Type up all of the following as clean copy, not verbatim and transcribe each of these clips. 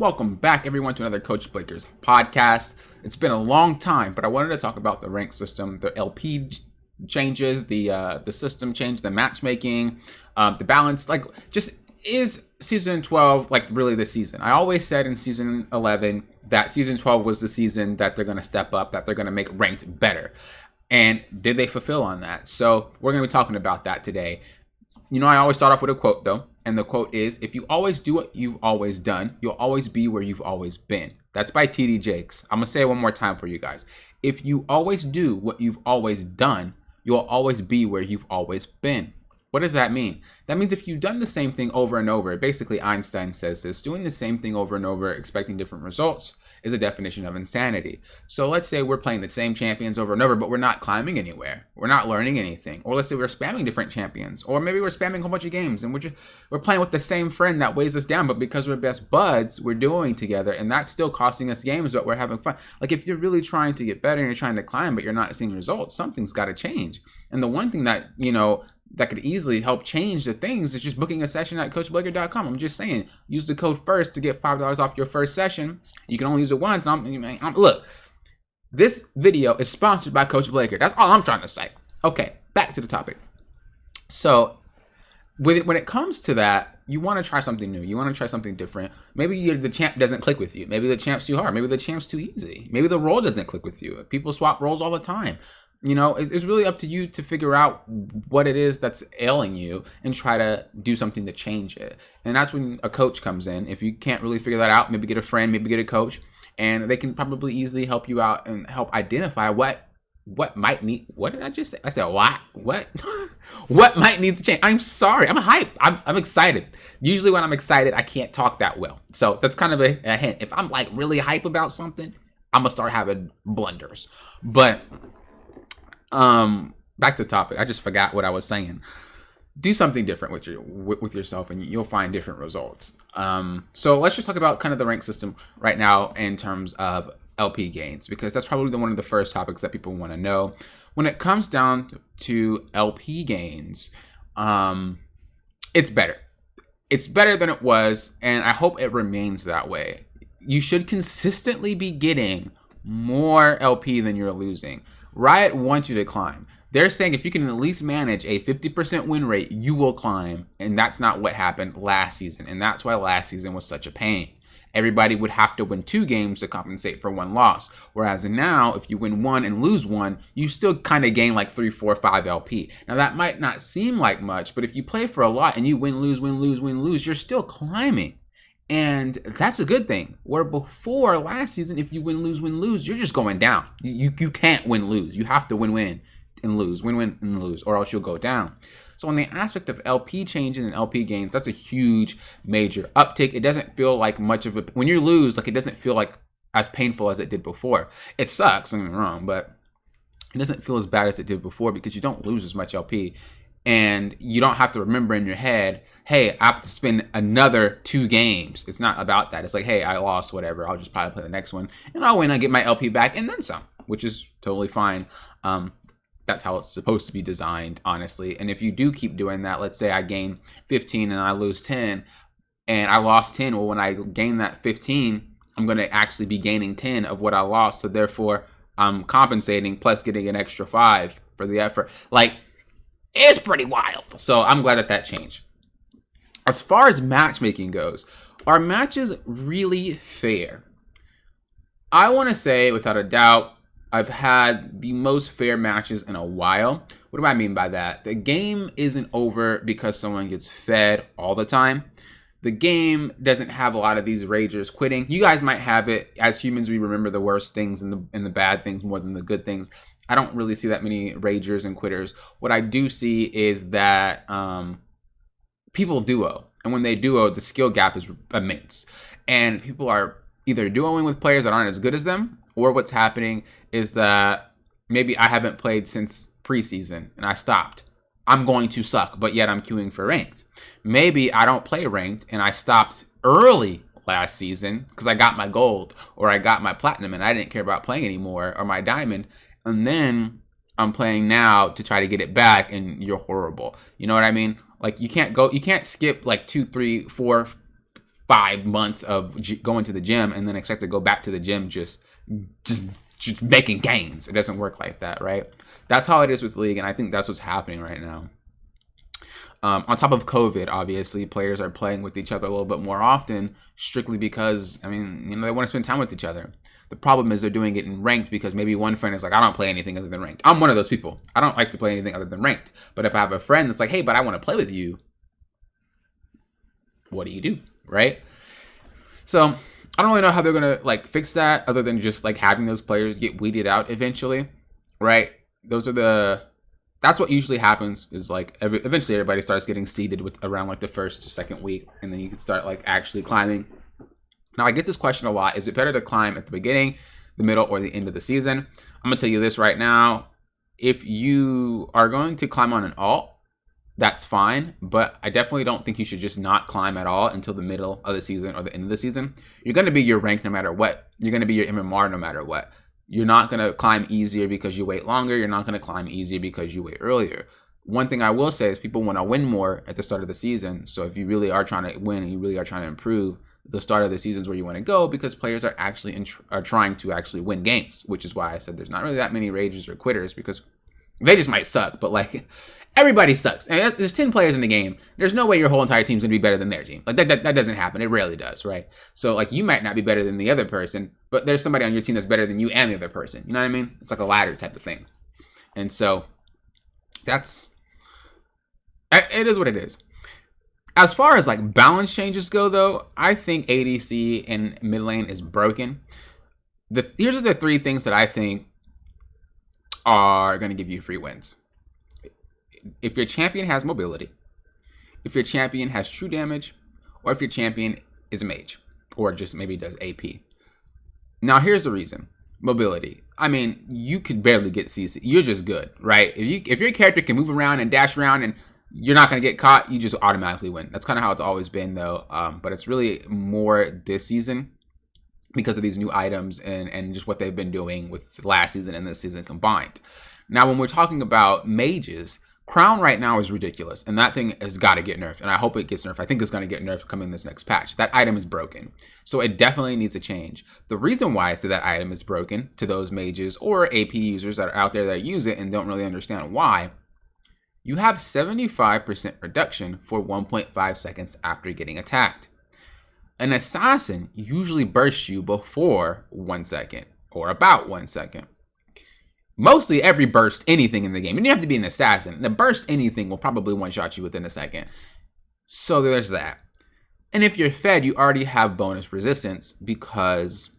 Welcome back, everyone, to another Coach Blaker's podcast. It's been a long time, but I wanted to talk about the rank system, the LP changes, the system change, the matchmaking, the balance. Like, just is season 12 like really the season? I always said in season 11 that season 12 was the season that they're going to step up, that they're going to make ranked better. And did they fulfill on that? So we're going to be talking about that today. You know, I always start off with a quote, though. And the quote is, if you always do what you've always done, you'll always be where you've always been. That's by T.D. Jakes. I'm going to say it one more time for you guys. If you always do what you've always done, you'll always be where you've always been. What does that mean? That means if you've done the same thing over and over, basically Einstein says this, doing the same thing over and over, expecting different results is a definition of insanity. So let's say we're playing the same champions over and over, but we're not climbing anywhere. We're not learning anything. Or let's say we're spamming different champions. Or maybe we're spamming a whole bunch of games and we're playing with the same friend that weighs us down, but because we're best buds, we're doing together, and that's still costing us games, but we're having fun. Like, if you're really trying to get better and you're trying to climb, but you're not seeing results, something's got to change. And the one thing that, that could easily help change the things is just booking a session at CoachBlaker.com. I'm just saying, use the code FIRST to get $5 off your first session. You can only use it once. Look, this video is sponsored by Coach Blaker. That's all I'm trying to say. Okay, back to the topic. So, when it comes to that, you want to try something new. You want to try something different. Maybe the champ doesn't click with you. Maybe the champ's too hard. Maybe the champ's too easy. Maybe the role doesn't click with you. People swap roles all the time. It's really up to you to figure out what it is that's ailing you and try to do something to change it. And that's when a coach comes in. If you can't really figure that out, maybe get a friend, maybe get a coach, and they can probably easily help you out and help identify what might need. What did I just say? I said what? What might need to change? I'm sorry. I'm hyped. I'm excited. Usually when I'm excited, I can't talk that well. So that's kind of a hint. If I'm like really hype about something, I'm gonna start having blunders. But back to the topic. I just forgot what I was saying. Do something different with yourself, and you'll find different results. So let's just talk about kind of the rank system right now in terms of LP gains, because that's probably one of the first topics that people want to know. When it comes down to LP gains, it's better. It's better than it was, and I hope it remains that way. You should consistently be getting more LP than you're losing. Riot wants you to climb. They're saying if you can at least manage a 50% win rate, you will climb. And that's not what happened last season. And that's why last season was such a pain. Everybody would have to win 2 games to compensate for 1 loss. Whereas now, if you win 1 and lose 1, you still kind of gain like 3, 4, 5 LP. Now that might not seem like much, but if you play for a lot and you win, lose, you're still climbing. And that's a good thing. Where before last season, if you win, lose, you're just going down. You can't win, lose. You have to win and lose. Win and lose, or else you'll go down. So on the aspect of LP changes and LP gains, that's a huge, major uptick. It doesn't feel like much of a... When you lose, like, it doesn't feel like as painful as it did before. It sucks, don't get me wrong, but it doesn't feel as bad as it did before because you don't lose as much LP. And you don't have to remember in your head, hey, I have to spend another 2 games. It's not about that. It's like, hey, I lost, whatever. I'll just probably play the next one. And I'll win, I get my LP back, and then some, which is totally fine. That's how it's supposed to be designed, honestly. And if you do keep doing that, let's say I gain 15 and I lose 10, and I lost 10. Well, when I gain that 15, I'm going to actually be gaining 10 of what I lost. So therefore, I'm compensating plus getting an extra 5 for the effort. Like, it's pretty wild. So I'm glad that changed. As far as matchmaking goes, are matches really fair? I want to say, without a doubt, I've had the most fair matches in a while. What do I mean by that? The game isn't over because someone gets fed all the time. The game doesn't have a lot of these ragers quitting. You guys might have it. As humans, we remember the worst things and the bad things more than the good things. I don't really see that many ragers and quitters. What I do see is that people duo. And when they duo, the skill gap is immense. And people are either duoing with players that aren't as good as them, or what's happening is that maybe I haven't played since preseason and I stopped. I'm going to suck, but yet I'm queuing for ranked. Maybe I don't play ranked and I stopped early last season because I got my gold or I got my platinum and I didn't care about playing anymore, or my diamond. And then I'm playing now to try to get it back, and you're horrible. You know what I mean? Like, you can't skip like 2, 3, 4, 5 months of going to the gym and then expect to go back to the gym just making gains. It doesn't work like that, right? That's how it is with League, and I think that's what's happening right now. On top of COVID, obviously, players are playing with each other a little bit more often, strictly because, I mean, you know, they want to spend time with each other. The problem is they're doing it in ranked because maybe one friend is like, I don't play anything other than ranked. I'm one of those people. I don't like to play anything other than ranked. But if I have a friend that's like, hey, but I want to play with you, what do you do, right? So I don't really know how they're going to like fix that other than just like having those players get weeded out eventually, right? That's what usually happens is like eventually everybody starts getting seeded with around like the first or second week, and then you can start like actually climbing. Now I get this question a lot. Is it better to climb at the beginning, the middle, or the end of the season? I'm gonna tell you this right now. If you are going to climb on an alt, that's fine, but I definitely don't think you should just not climb at all until the middle of the season or the end of the season. You're going to be your rank no matter what. You're going to be your MMR no matter what. You're not going to climb easier because you wait longer. You're not going to climb easier because you wait earlier. One thing I will say is people want to win more at the start of the season. So if you really are trying to win and you really are trying to improve, the start of the season is where you want to go because players are actually are trying to actually win games, which is why I said there's not really that many ragers or quitters because they just might suck. But like everybody sucks. And there's 10 players in the game. There's no way your whole entire team's going to be better than their team. Like that doesn't happen. It rarely does, right? So like you might not be better than the other person, but there's somebody on your team that's better than you and the other person. You know what I mean? It's like a ladder type of thing. And so it is what it is. As far as like balance changes go though, I think ADC and mid lane is broken. Here's are the 3 things that I think are going to give you free wins. If your champion has mobility, if your champion has true damage, or if your champion is a mage, or just maybe does AP. Now, here's the reason. Mobility. I mean, you could barely get CC. You're just good, right? If your character can move around and dash around and you're not going to get caught, you just automatically win. That's kind of how it's always been, though. But it's really more this season because of these new items and just what they've been doing with last season and this season combined. Now, when we're talking about mages, Crown right now is ridiculous, and that thing has got to get nerfed, and I hope it gets nerfed. I think it's going to get nerfed coming this next patch. That item is broken, so it definitely needs to change. The reason why I say that item is broken to those mages or AP users that are out there that use it and don't really understand why, you have 75% reduction for 1.5 seconds after getting attacked. An assassin usually bursts you before 1 second, or about 1 second. Mostly every burst anything in the game. And you have to be an assassin. And a burst anything will probably one-shot you within a second. So there's that. And if you're fed, you already have bonus resistance because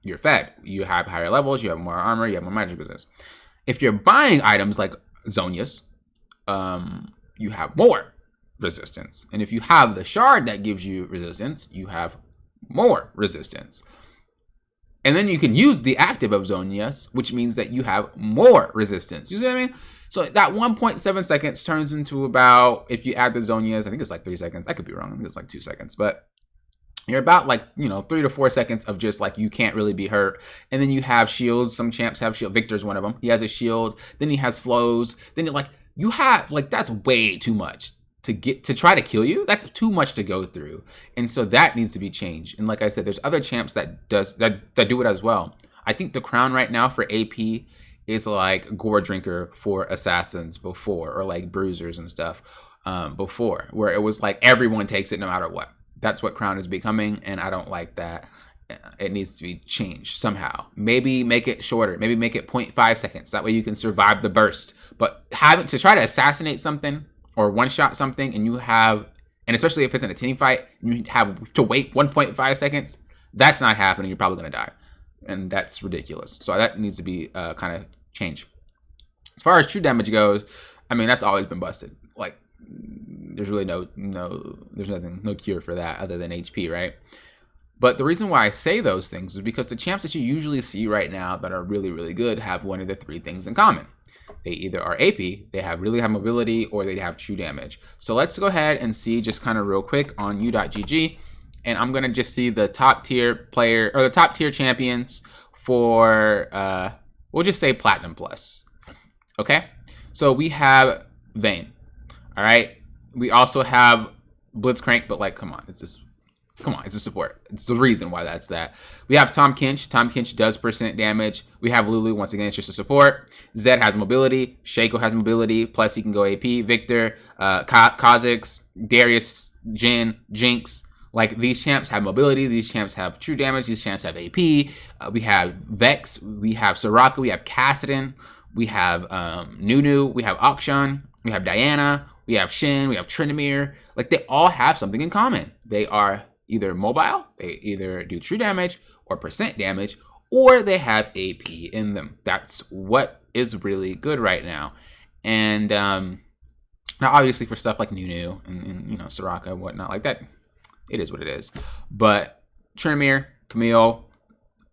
you're fed. You have higher levels, you have more armor, you have more magic resistance. If you're buying items like Zonias, you have more resistance. And if you have the shard that gives you resistance, you have more resistance. And then you can use the active of Zonias, which means that you have more resistance. You see what I mean? So that 1.7 seconds turns into about, if you add the Zonias, I think it's like 3 seconds. I could be wrong. I think it's like 2 seconds. But you're about like, 3 to 4 seconds of just like you can't really be hurt. And then you have shields. Some champs have shield. Victor's one of them. He has a shield. Then he has slows. Then you have, that's way too much to try to kill you. That's too much to go through, and so that needs to be changed. And like I said, there's other champs that do it as well. I think the crown right now for AP is like Gore Drinker for assassins before, or like bruisers and stuff before, where it was like everyone takes it no matter what. That's what crown is becoming, and I don't like that. It needs to be changed somehow. Maybe make it shorter. Maybe make it 0.5 seconds. That way you can survive the burst. But having to try to assassinate something or one-shot something, and especially if it's in a team fight, you have to wait 1.5 seconds, that's not happening. You're probably going to die. And that's ridiculous. So that needs to be kind of changed. As far as true damage goes, I mean, that's always been busted. Like, there's really no cure for that other than HP, right? But the reason why I say those things is because the champs that you usually see right now that are really, really good have one of the 3 things in common. They either are AP, they really have mobility, or they have true damage. So let's go ahead and see just kind of real quick on u.gg. And I'm going to just see the top tier player, or the top tier champions for, we'll just say Platinum Plus. Okay? So we have Vayne. All right? We also have Blitzcrank, but come on. It's just Come on, it's a support. It's the reason why that's that. We have Tom Kinch. Tom Kinch does percent damage. We have Lulu. Once again, it's just a support. Zed has mobility. Shaco has mobility. Plus, he can go AP. Victor, Kha'Zix, Darius, Jhin, Jinx. Like, these champs have mobility. These champs have true damage. These champs have AP. We have Vex. We have Soraka. We have Kassadin. We have Nunu. We have Akshan. We have Diana. We have Shin. We have Tryndamere. Like, they all have something in common. They are either mobile, they either do true damage or percent damage, or they have AP in them. That's what is really good right now. And now, obviously, for stuff like Nunu and you know, Soraka and whatnot, like that, it is what it is. But Tryndamere, Camille,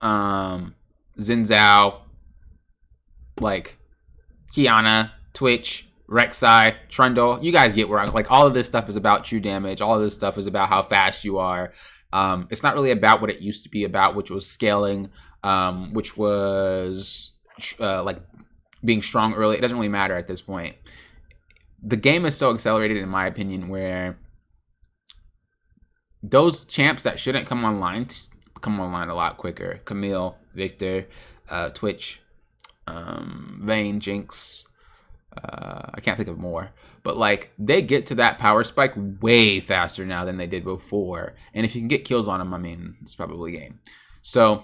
Xin Zhao, like Kiana, Twitch, Rek'Sai, Trundle, you guys get where I'm like. All of this stuff is about true damage. All of this stuff is about how fast you are. It's not really about what it used to be about, which was scaling, which was like being strong early. It doesn't really matter at this point. The game is so accelerated, in my opinion, where those champs that shouldn't come online a lot quicker. Camille, Victor, Twitch, Vayne, Jinx. I can't think of more, but like they get to that power spike way faster now than they did before. And if you can get kills on them, I mean, it's probably game. So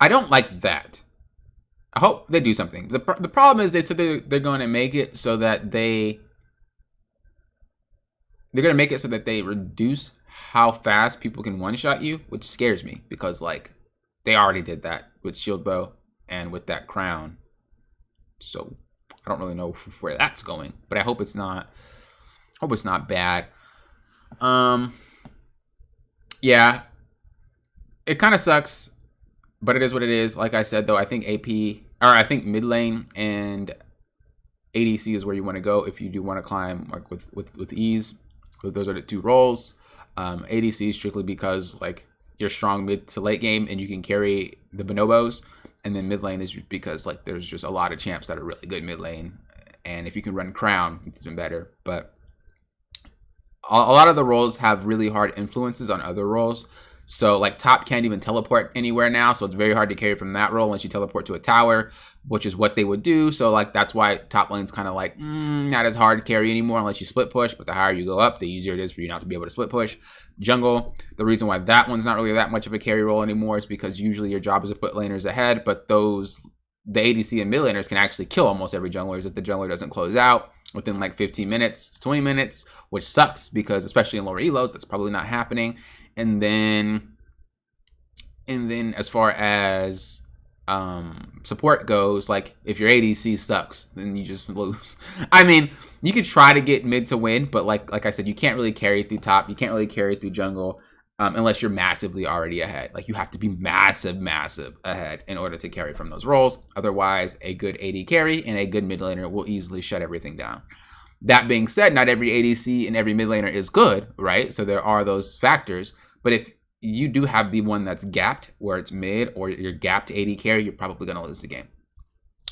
I don't like that. I hope they do something. The problem is they said they're going to make it so that they're going to make it so that they reduce how fast people can one-shot you, which scares me because like they already did that with Shield Bow and with that crown. So I don't really know where that's going, but I hope it's not. Hope it's not bad. Yeah, it kind of sucks, but it is what it is. Like I said, though, I think I think mid lane and ADC is where you want to go if you do want to climb like with ease. Those are the two roles. ADC is strictly because like you're strong mid to late game and you can carry the bonobos. And then mid lane is because like there's just a lot of champs that are really good mid lane, and if you can run Crown, it's even better. But a lot of the roles have really hard influences on other roles. So like top can't even teleport anywhere now, so it's very hard to carry from that role unless you teleport to a tower, which is what they would do. So like that's why top lane's kind of like not as hard to carry anymore unless you split push. But the higher you go up, the easier it is for you not to be able to split push. Jungle, the reason why that one's not really that much of a carry role anymore is because usually your job is to put laners ahead, but the ADC and mid laners can actually kill almost every jungler if the jungler doesn't close out within like 15 minutes to 20 minutes, which sucks because especially in lower elos, that's probably not happening. And then as far as support goes, like if your ADC sucks, then you just lose. I mean, you could try to get mid to win, but like I said, you can't really carry through top. You can't really carry through jungle unless you're massively already ahead. Like you have to be massive ahead in order to carry from those roles. Otherwise, a good AD carry and a good mid laner will easily shut everything down. That being said, not every ADC and every mid laner is good, right? So there are those factors. But if you do have the one that's gapped, where it's mid, or you're gapped AD carry, you're probably going to lose the game.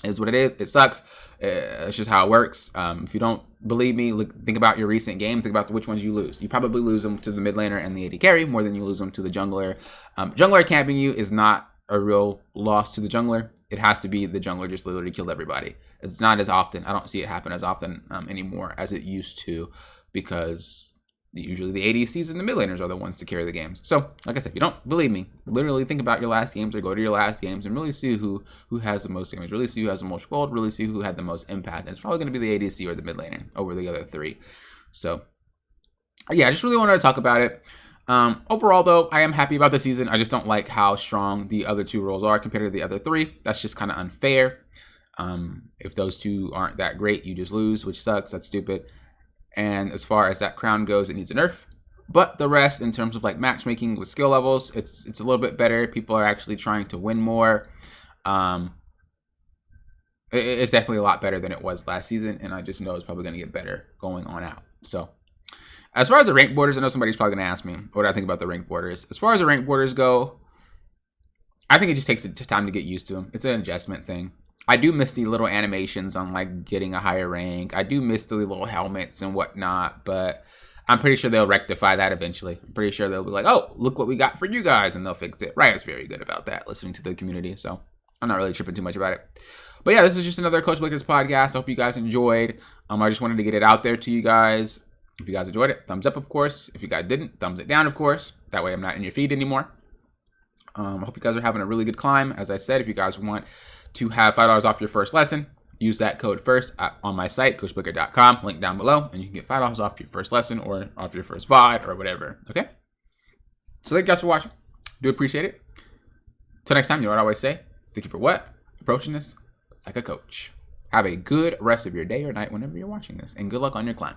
It's what it is. It sucks. It's just how it works. If you don't believe me, think about your recent game. Think about which ones you lose. You probably lose them to the mid laner and the AD carry more than you lose them to the jungler. Jungler camping you is not a real loss to the jungler. It has to be the jungler just literally killed everybody. It's not as often. I don't see it happen as often anymore as it used to, because usually the ADCs and the mid laners are the ones to carry the games. So, like I said, if you don't believe me, literally think about your last games or go to your last games and really see who has the most damage, really see who has the most gold, really see who had the most impact. And it's probably going to be the ADC or the mid laner over the other three. So, yeah, I just really wanted to talk about it. Overall, though, I am happy about the season. I just don't like how strong the other two roles are compared to the other three. That's just kind of unfair. If those two aren't that great, you just lose, which sucks. That's stupid. And as far as that crown goes, it needs a nerf. But the rest, in terms of like matchmaking with skill levels, it's a little bit better. People are actually trying to win more. It's definitely a lot better than it was last season, and I just know it's probably going to get better going on out. So, as far as the rank borders, I know somebody's probably going to ask me what I think about the rank borders. As far as the rank borders go, I think it just takes time to get used to them. It's an adjustment thing. I do miss the little animations on like getting a higher rank. I do miss the little helmets and whatnot, but I'm pretty sure they'll rectify that eventually. I'm pretty sure they'll be like, oh, look what we got for you guys, and they'll fix it. Riot's very good about that, listening to the community, so I'm not really tripping too much about it. But yeah, this is just another Coach Blickers podcast. I hope you guys enjoyed. I just wanted to get it out there to you guys. If you guys enjoyed it, thumbs up, of course. If you guys didn't, thumbs it down, of course. That way I'm not in your feed anymore. I hope you guys are having a really good climb. As I said, if you guys want to have $5 off your first lesson, use that code FIRST on my site, coachblicker.com, link down below, and you can get $5 off your first lesson or off your first VOD or whatever, okay? So thank you guys for watching. Do appreciate it. Till next time, you know what I always say? Thank you for what? Approaching this like a coach. Have a good rest of your day or night whenever you're watching this, and good luck on your climb.